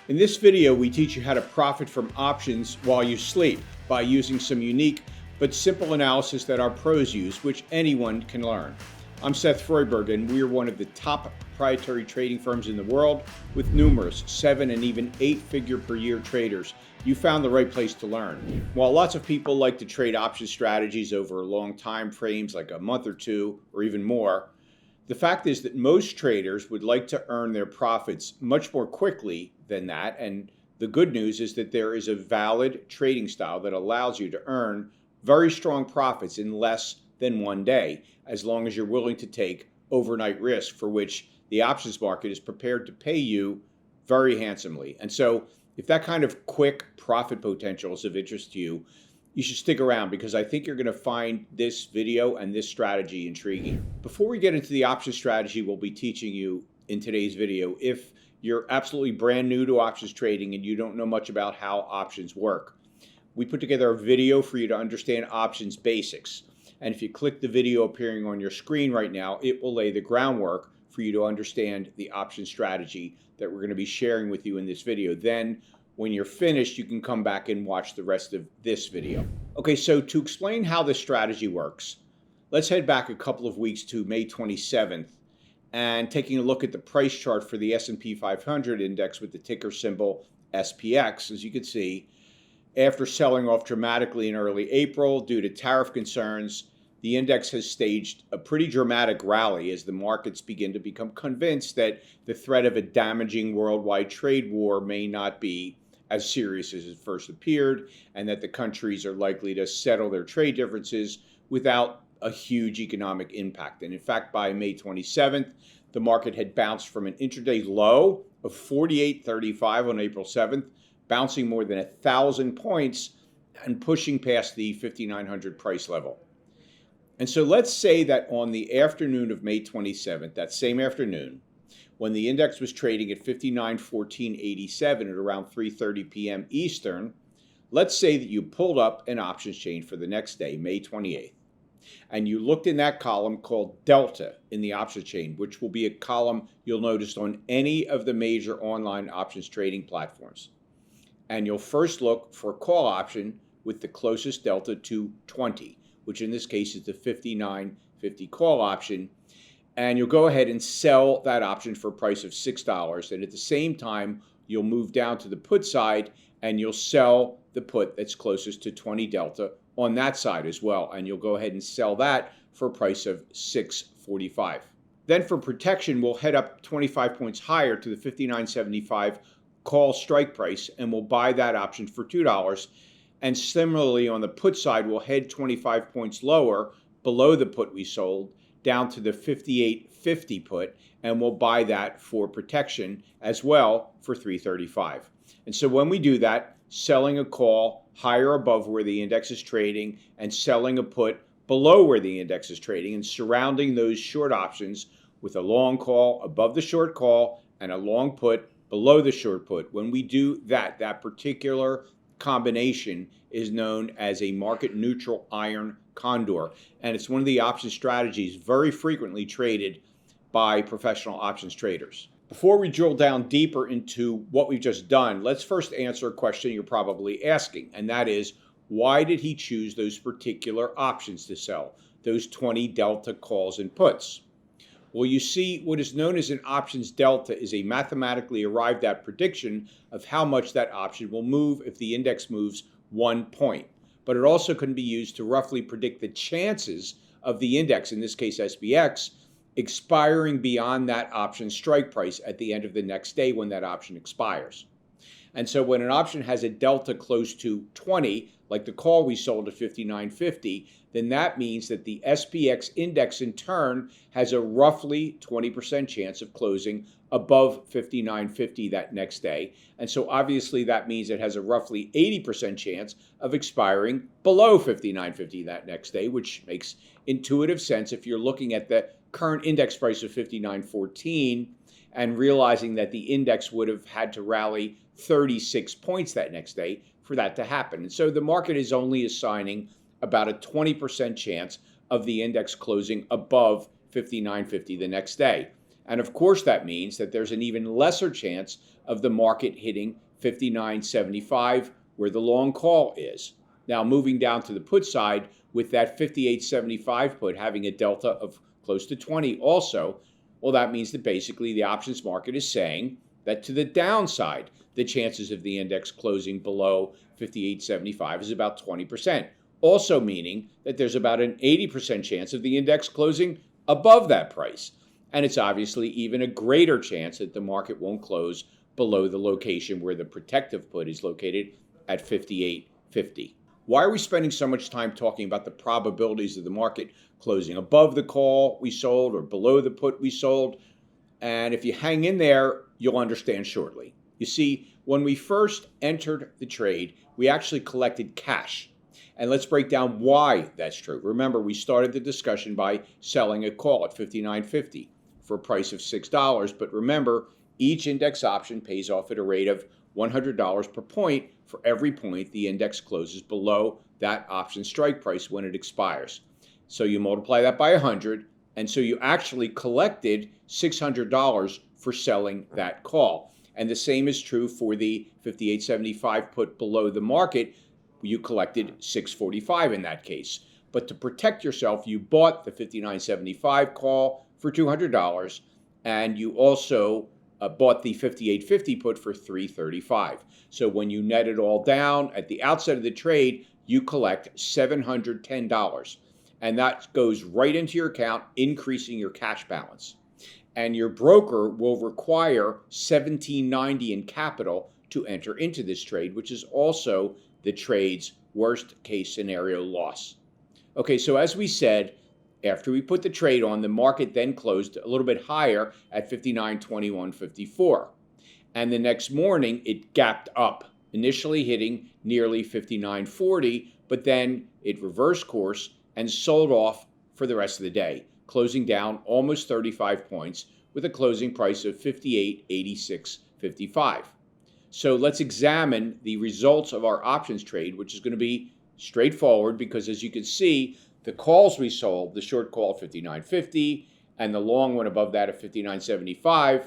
In this video, we teach you how to profit from options while you sleep by using some unique but simple analysis that our pros use, which anyone can learn. I'm Seth Freuberg, and we are one of the top proprietary trading firms in the world with numerous 7- and even 8-figure per year traders. You found the right place to learn. While lots of people like to trade option strategies over long time frames like a month or two or even more, the fact is that most traders would like to earn their profits much more quickly than that, and the good news is that there is a valid trading style that allows you to earn very strong profits in less than one day, as long as you're willing to take overnight risk, for which the options market is prepared to pay you very handsomely. And so if that kind of quick profit potential is of interest to you, you should stick around, because I think you're going to find this video and this strategy intriguing. Before we get into the option strategy we'll be teaching you in today's video, if you're absolutely brand new to options trading and you don't know much about how options work, we put together a video for you to understand options basics. And if you click the video appearing on your screen right now, it will lay the groundwork for you to understand the option strategy that we're going to be sharing with you in this video. Then when you're finished, you can come back and watch the rest of this video. Okay, so to explain how this strategy works, let's head back a couple of weeks to May 27th and taking a look at the price chart for the S&P 500 index with the ticker symbol SPX. As you can see, after selling off dramatically in early April due to tariff concerns, the index has staged a pretty dramatic rally as the markets begin to become convinced that the threat of a damaging worldwide trade war may not be as serious as it first appeared, and that the countries are likely to settle their trade differences without a huge economic impact. And in fact, by May 27th, the market had bounced from an intraday low of 48.35 on April 7th, bouncing more than 1,000 points and pushing past the 5,900 price level. And so let's say that on the afternoon of May 27th, that same afternoon, when the index was trading at 5914.87 at around 3:30 p.m. Eastern, let's say that you pulled up an options chain for the next day, May 28th, and you looked in that column called Delta in the options chain, which will be a column you'll notice on any of the major online options trading platforms. And you'll first look for a call option with the closest delta to 20, which in this case is the 59.50 call option. And you'll go ahead and sell that option for a price of $6. And at the same time, you'll move down to the put side and you'll sell the put that's closest to 20 delta on that side as well. And you'll go ahead and sell that for a price of $6.45. Then for protection, we'll head up 25 points higher to the 59.75 call strike price, and we'll buy that option for $2. And similarly, on the put side, we'll head 25 points lower below the put we sold down to the 58.50 put, and we'll buy that for protection as well for $3.35. And so when we do that, selling a call higher above where the index is trading and selling a put below where the index is trading, and surrounding those short options with a long call above the short call and a long put below the short put. When we do that, that particular combination is known as a market neutral iron condor, and it's one of the option strategies very frequently traded by professional options traders. Before we drill down deeper into what we've just done, let's first answer a question you're probably asking, and that is, why did he choose those particular options to sell, those 20 delta calls and puts? Well, you see, what is known as an options delta is a mathematically arrived at prediction of how much that option will move if the index moves 1 point. But it also can be used to roughly predict the chances of the index, in this case SPX, expiring beyond that option strike price at the end of the next day when that option expires. And so when an option has a delta close to 20, like the call we sold at 59.50, then that means that the SPX index in turn has a roughly 20% chance of closing above 59.50 that next day. And so obviously that means it has a roughly 80% chance of expiring below 59.50 that next day, which makes intuitive sense if you're looking at the current index price of 59.14 and realizing that the index would have had to rally 36 points that next day for that to happen. And so the market is only assigning about a 20% chance of the index closing above 59.50 the next day. And of course, that means that there's an even lesser chance of the market hitting 59.75 where the long call is. Now, moving down to the put side, with that 58.75 put having a delta of close to 20 also, well, that means that basically the options market is saying that to the downside, the chances of the index closing below 58.75 is about 20%. Also meaning that there's about an 80% chance of the index closing above that price. And it's obviously even a greater chance that the market won't close below the location where the protective put is located at 58.50. Why are we spending so much time talking about the probabilities of the market closing above the call we sold or below the put we sold? And if you hang in there, you'll understand shortly. You see, when we first entered the trade, we actually collected cash. And let's break down why that's true. Remember, we started the discussion by selling a call at 59.50 for a price of $6. But remember, each index option pays off at a rate of $100 per point for every point the index closes below that option strike price when it expires. So you multiply that by 100, and so you actually collected $600 for selling that call. And the same is true for the 58.75 put below the market. You collected $645 in that case. But to protect yourself, you bought the 59.75 call for $200, and you also bought the 58.50 put for $335. So when you net it all down at the outset of the trade, you collect $710. And that goes right into your account, increasing your cash balance. And your broker will require $17.90 in capital to enter into this trade, which is also the trade's worst case scenario loss. Okay, so as we said, after we put the trade on, the market then closed a little bit higher at 59.2154. And the next morning, it gapped up, initially hitting nearly 59.40, but then it reversed course and sold off for the rest of the day, closing down almost 35 points with a closing price of 58.8655. So let's examine the results of our options trade, which is going to be straightforward because, as you can see, the calls we sold, the short call at 59.50 and the long one above that at 59.75,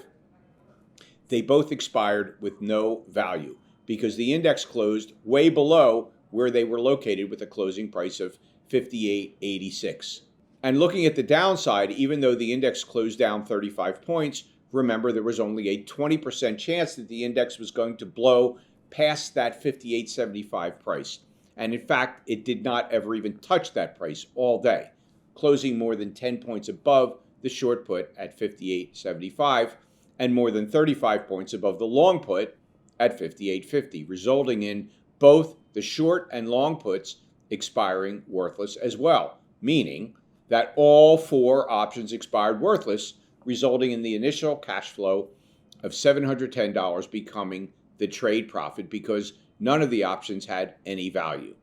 they both expired with no value because the index closed way below where they were located with a closing price of 58.86. And looking at the downside, even though the index closed down 35 points, remember there was only a 20% chance that the index was going to blow past that 58.75 price. And in fact, it did not ever even touch that price all day, closing more than 10 points above the short put at 58.75 and more than 35 points above the long put at 58.50, resulting in both the short and long puts expiring worthless as well, meaning that all four options expired worthless, resulting in the initial cash flow of $710 becoming the trade profit because none of the options had any value.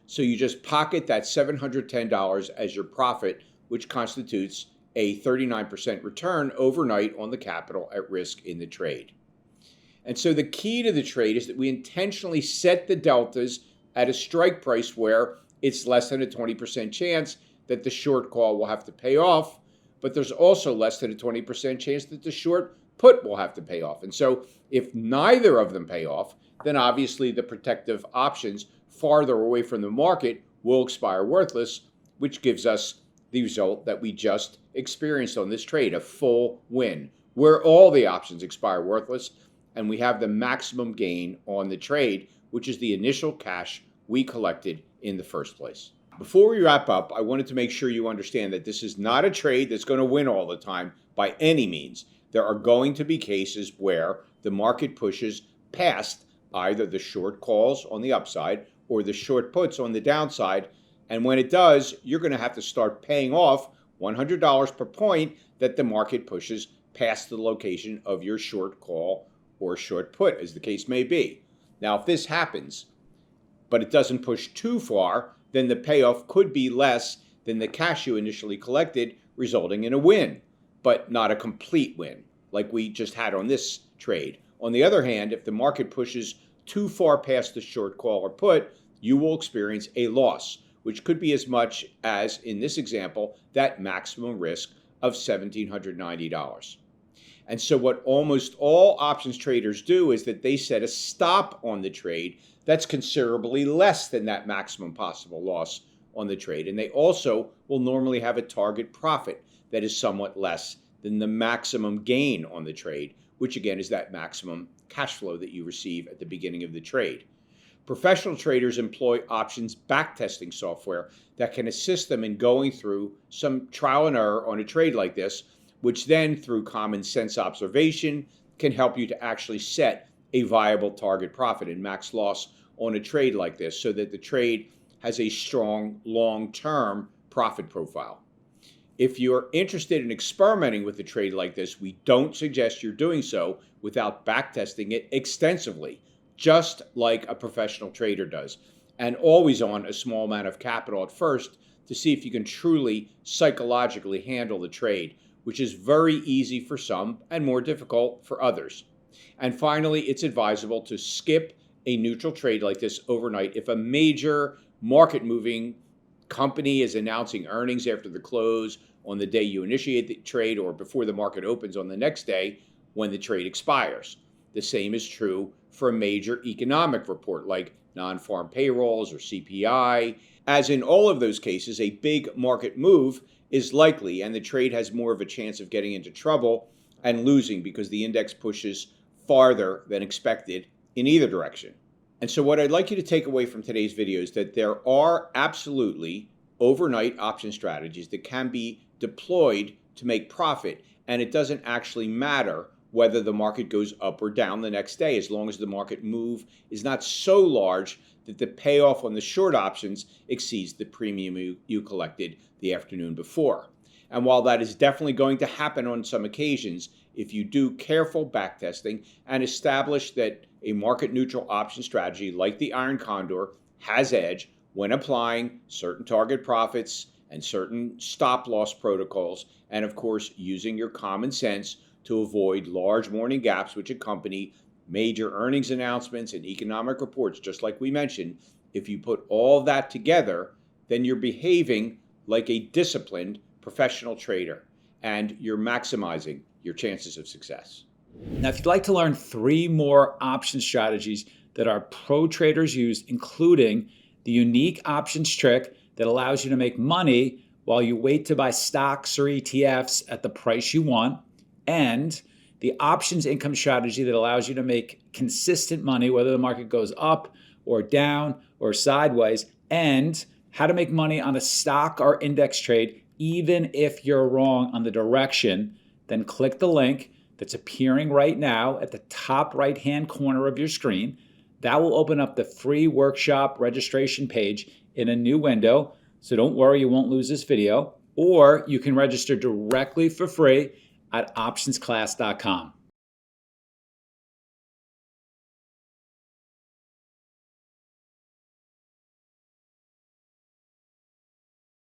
So you just pocket that $710 as your profit, which constitutes a 39% return overnight on the capital at risk in the trade. And so the key to the trade is that we intentionally set the deltas at a strike price where it's less than a 20% chance that the short call will have to pay off, but there's also less than a 20% chance that the short put will have to pay off. And so if neither of them pay off, then obviously the protective options farther away from the market will expire worthless, which gives us the result that we just experienced on this trade, a full win, where all the options expire worthless, and we have the maximum gain on the trade, which is the initial cash we collected in the first place. Before we wrap up, I wanted to make sure you understand that this is not a trade that's going to win all the time by any means. There are going to be cases where the market pushes past either the short calls on the upside or the short puts on the downside. And when it does, you're going to have to start paying off $100 per point that the market pushes past the location of your short call or short put, as the case may be. Now, if this happens, but it doesn't push too far, then the payoff could be less than the cash you initially collected, resulting in a win, but not a complete win, like we just had on this trade. On the other hand, if the market pushes too far past the short call or put, you will experience a loss, which could be as much as, in this example, that maximum risk of $1,790. And so what almost all options traders do is that they set a stop on the trade that's considerably less than that maximum possible loss on the trade. And they also will normally have a target profit that is somewhat less than the maximum gain on the trade, which again is that maximum cash flow that you receive at the beginning of the trade. Professional traders employ options backtesting software that can assist them in going through some trial and error on a trade like this, which then, through common sense observation, can help you to actually set a viable target profit and max loss on a trade like this so that the trade has a strong long-term profit profile. If you're interested in experimenting with a trade like this, we don't suggest you're doing so without backtesting it extensively, just like a professional trader does, and always on a small amount of capital at first to see if you can truly psychologically handle the trade, which is very easy for some and more difficult for others. And finally, it's advisable to skip a neutral trade like this overnight if a major market-moving company is announcing earnings after the close on the day you initiate the trade or before the market opens on the next day when the trade expires. The same is true for a major economic report like non-farm payrolls or CPI. As in all of those cases, a big market move is likely and the trade has more of a chance of getting into trouble and losing because the index pushes farther than expected in either direction. And so what I'd like you to take away from today's video is that there are absolutely overnight option strategies that can be deployed to make profit, and it doesn't actually matter whether the market goes up or down the next day, as long as the market move is not so large that the payoff on the short options exceeds the premium you collected the afternoon before. And while that is definitely going to happen on some occasions, if you do careful backtesting and establish that a market neutral option strategy like the Iron Condor has edge when applying certain target profits and certain stop loss protocols, and of course using your common sense to avoid large morning gaps which accompany major earnings announcements and economic reports, just like we mentioned, if you put all of that together, then you're behaving like a disciplined professional trader and you're maximizing your chances of success. Now, if you'd like to learn 3 more option strategies that our pro traders use, including the unique options trick that allows you to make money while you wait to buy stocks or ETFs at the price you want, and the options income strategy that allows you to make consistent money whether the market goes up or down or sideways, and how to make money on a stock or index trade even if you're wrong on the direction, then click the link that's appearing right now at the top right-hand corner of your screen. That will open up the free workshop registration page in a new window. So don't worry, you won't lose this video. Or you can register directly for free at optionsclass.com.